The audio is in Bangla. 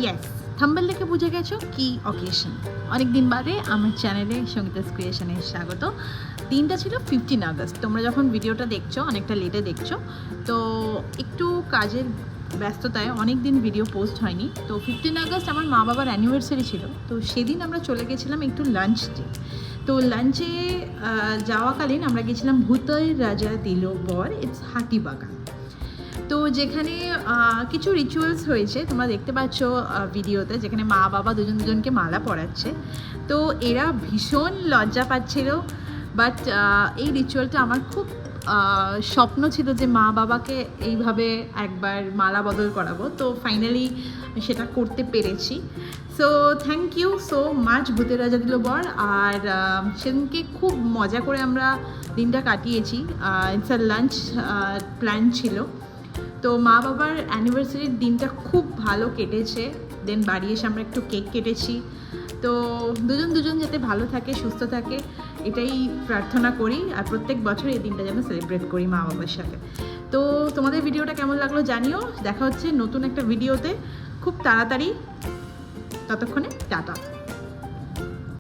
ইয়েস, থাম্বনেল দেখে বুঝে গেছো কি অকেশন। অনেক দিন বাদে আমার চ্যানেলে সঙ্গীতাস ক্রিয়েশনে স্বাগত। দিনটা ছিল 15 আগস্ট। তোমরা যখন ভিডিওটা দেখছো অনেকটা লেটে দেখছো, তো একটু কাজের ব্যস্ততায় অনেক দিন ভিডিও পোস্ট হয়নি। তো 15 আগস্ট আমার মা বাবার অ্যানিভার্সারি ছিল, তো সেদিন আমরা চলে গেছিলাম একটু লাঞ্চে। তো লাঞ্চে যাওয়াকালীন আমরা গেছিলাম ভূতই রাজা দিল বর, ইটস হাতিবাগান। তো যেখানে কিছু রিচুয়ালস হয়েছে, তোমরা দেখতে পাচ্ছ ভিডিওতে, যেখানে মা বাবা দুজনকে মালা পরাচ্ছে। তো এরা ভীষণ লজ্জা পাচ্ছিল, বাট এই রিচুয়ালটা আমার খুব স্বপ্ন ছিল যে মা বাবাকে এইভাবে একবার মালা বদল করাবো। তো ফাইনালি সেটা করতে পেরেছি। So thank you so much ভূতের রাজা দিল বর। আর সেদিনকে খুব মজা করে আমরা দিনটা কাটিয়েছি। ইটস আ লাঞ্চ প্ল্যান ছিল। তো মা বাবার অ্যানিভার্সারির দিনটা খুব ভালো কেটেছে। দেন বাড়ি এসে আমরা একটু কেক কেটেছি। তো দুজন যাতে ভালো থাকে, সুস্থ থাকে, এটাই প্রার্থনা করি। আর প্রত্যেক বছর এই দিনটা যেন সেলিব্রেট করি মা বাবার সাথে। তো তোমাদের ভিডিওটা কেমন লাগলো জানিও। দেখা হচ্ছে নতুন একটা ভিডিওতে খুব তাড়াতাড়ি। ততক্ষণে টাটা।